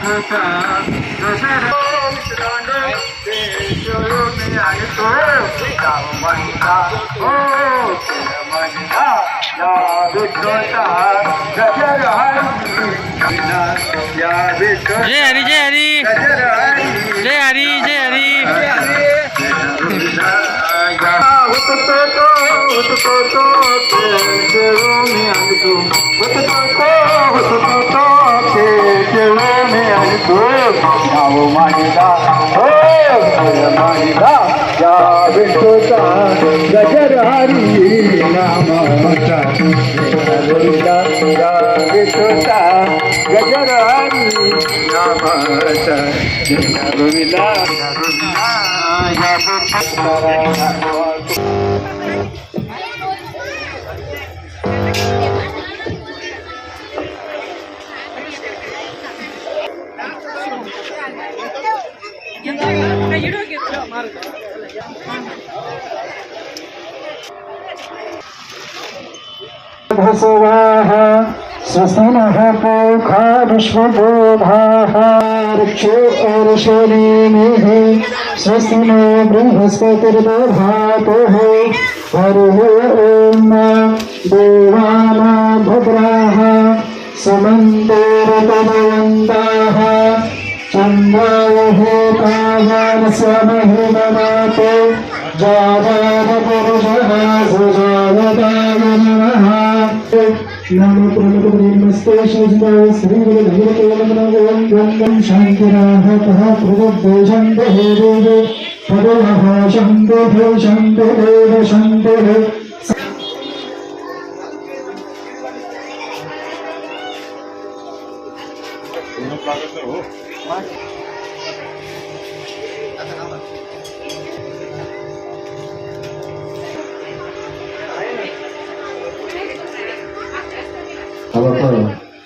जय हरी जय हरी जय हरी जय हरी गजर हरी नाम गजर हरी नाम भसवाः स्वस्तिनः पूषा विश्वबोधाः ऋक्षो अर्षणीमिः स्वस्ति नो बृहस्पतिर्दधातु हरिः ॐ देवाना भद्राः सुमन्तेरतदयन्ताः चन्द्रायः कामानस्वमहि नमाते जातपुरुषः सुजायताय नमः नमो प्रणतप्रेमस्ते श्रीदाय श्रीगुरुभगवते शान्तिराहतः प्रबुद्धशन्तिः देवे पदमः शान्तिः शान्तिरेव शान्तिः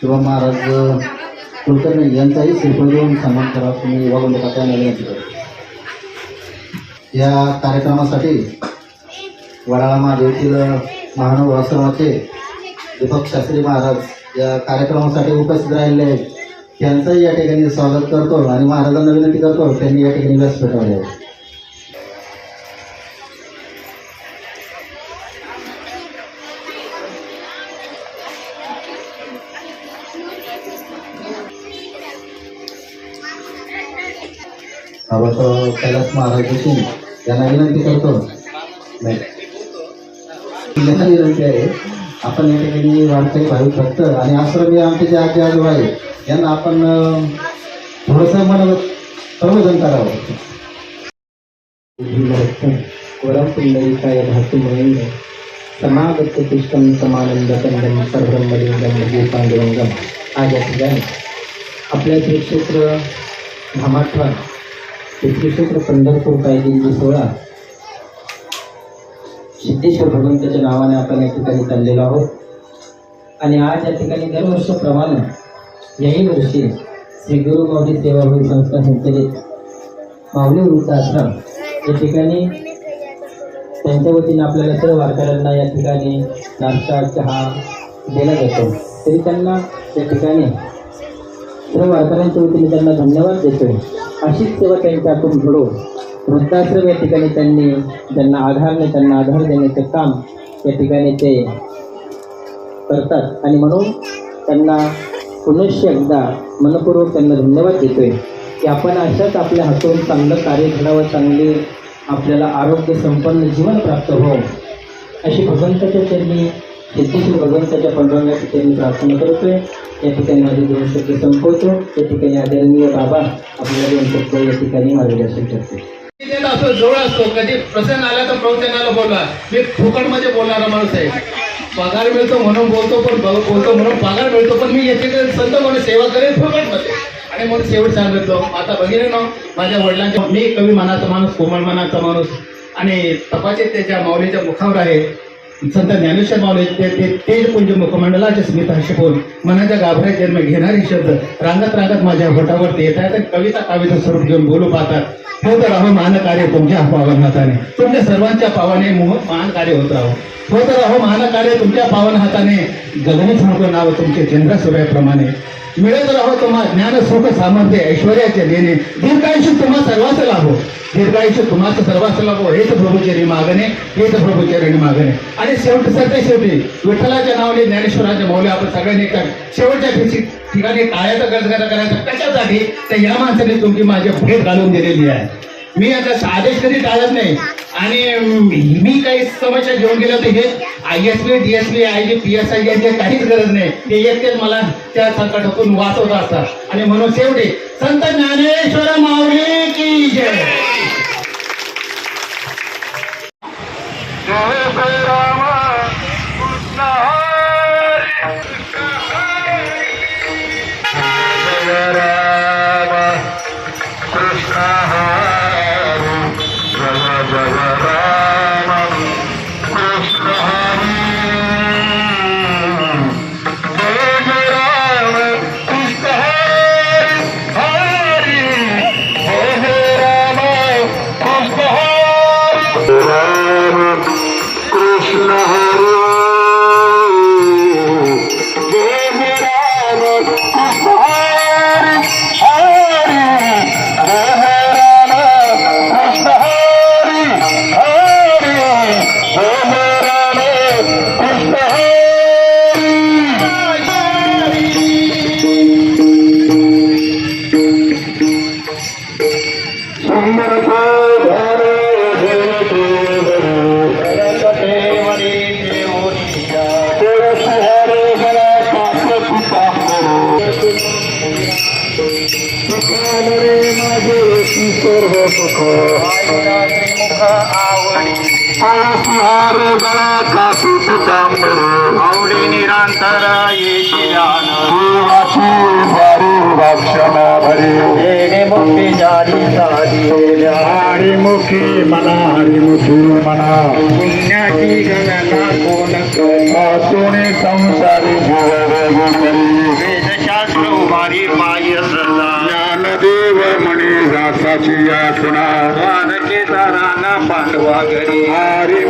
शिवा महाराज कुलकर्णी यांचाही श्रीफळ देऊन सन्मान करा तुम्ही वागवले का त्या विनंती करतो. या कार्यक्रमासाठी वडाळा महादेवीतील महानुभाव आश्रमाचे दीपक शास्त्री महाराज या कार्यक्रमासाठी उपस्थित राहिले आहेत. त्यांचंही या ठिकाणी स्वागत करतो आणि महाराजांना विनंती करतो त्यांनी या ठिकाणी व्यासपीठ ठेवले आहे. बाबासाहेब कैलास महाराज जोशी यांना विनंती करतो. विनंती आहे आपण या ठिकाणी वारकरी भाविक भक्त आणि आश्रमी आमचे जे आजी आजोबा आहे यांना आपण थोडंसं मला प्रबोधन करावं. वरम पुंडलिकाय धातु महेंद्र समागत्यतिष्ठं समानंदकंदं सर्वब्रह्मलिंगं भूपांडुरंगम. आज या ठिकाणी आपल्या श्रीक्षेत्र धामाठवा श्रीक्षेत्र पंढरपूर पायदिंडी 16 सिद्धेश्वर भगवंताच्या नावाने आपण या ठिकाणी चाललेलो आहोत. आणि आज या ठिकाणी दरवर्षाप्रमाणे याही वर्षी श्री गुरु माऊली सेवाभावी संस्था संचलित माऊली वृद्धाश्रम या ठिकाणी त्यांच्या वतीने आपल्याला सर्व वारकऱ्यांना या ठिकाणी नाश्ता चहा दिला जातो. तरी त्यांना या ठिकाणी सर्व वारकऱ्यांच्या वतीने त्यांना धन्यवाद देतोय. अशीच सेवा त्यांच्या हातून घडो. वृद्धाश्रम या ठिकाणी त्यांना आधार देण्याचे काम या ठिकाणी ते करतात आणि म्हणून त्यांना पुनश्च एकदा मनपूर्वक त्यांना धन्यवाद देतोय की आपण अशाच आपल्या हातून चांगलं कार्य घडावं, चांगले आपल्याला आरोग्य संपन्न जीवन प्राप्त हो अशी भगवंताच्या चरणी सिद्धेश्वर भगवंताच्या पांडुरंगाची चरणी प्रार्थना करतोय. या ठिकाणी माझे 2 शब्द संपवतो. या ठिकाणी आदरणीय बाबा आपल्याला 2 शब्द या ठिकाणी मार्गदर्शन करते. असं जवळ असतो, कधी प्रसंग आला तर प्रवचनाला बोलवा. मी फुकटमध्ये बोलणारा माणूस आहे. पगार मिळतो म्हणून बोलतो म्हणून पगार मिळतो, पण मी याची संत म्हणून सेवा करेन फुकटमध्ये. आणि म्हणून शेवट सांगितलो. आता बघितलं ना माझ्या वडिलांच्या, मी कवी मनाचा माणूस, कोमल मनाचा माणूस आणि तपाचे त्याच्या माऊलीच्या मुखावर आहे संत ज्ञानेश्वर माऊली ते पुंज मुखमंडलाचे स्मित हर्षपून मनाच्या गाभऱ्यात जन्म घेणारे शब्द रांगत माझ्या होटावरती येतात. कविता काव्याचं स्वरूप घेऊन बोलू पाहतात. होत राहो महान कार्य तुमच्या पावन हाताने, तुमच्या सर्वांच्या पावाने महान कार्य होत राहो. होत राहो महान कार्य तुमच्या पावन हाताने, गगनी सांगतो नाव तुमचे चंद्र सूर्याप्रमाणे. मिळत राहो तुम्हा ज्ञान सुख सामर्थ्य ऐश्वर्याचे देणे दीर्घायुष्य तुम्हा सर्वांच लाभो दीर्घायुष्य तुम्हाला सर्वांच लाभो हेच प्रभुचरी मागणे हेच प्रभुचरणी मागणे आणि शेवटी विठ्ठलाच्या नावाने ज्ञानेश्वराच्या मौल्य आपण सगळ्यांनी शेवटच्या ठिकाणी टाळ्याचा गजगारा करायचा कशासाठी तर या माणसाने तुमची माझी भेट घालून दिलेली आहे मी आता आदेश कधी टाळत नाही आणि मी काही समस्या घेऊन गेलो तर हे ISP DSP IG PSI यांची काहीच गरज नाही ते एकटेच मला त्या संकटातून वाचवत असतात आणि म्हणून शेवटी संत ज्ञानेश्वर माऊली की जय. आवडी निरांतर येशिलान मुक्ती जारी साधी हरिमुखी मना पुण्याची गणना कोण सोने संसारी वेदशास्त्र उभारी पाय श्रद्धा ज्ञानदेव म्हणे दासाची यातना वानके तारांना पांडवा घरी हरी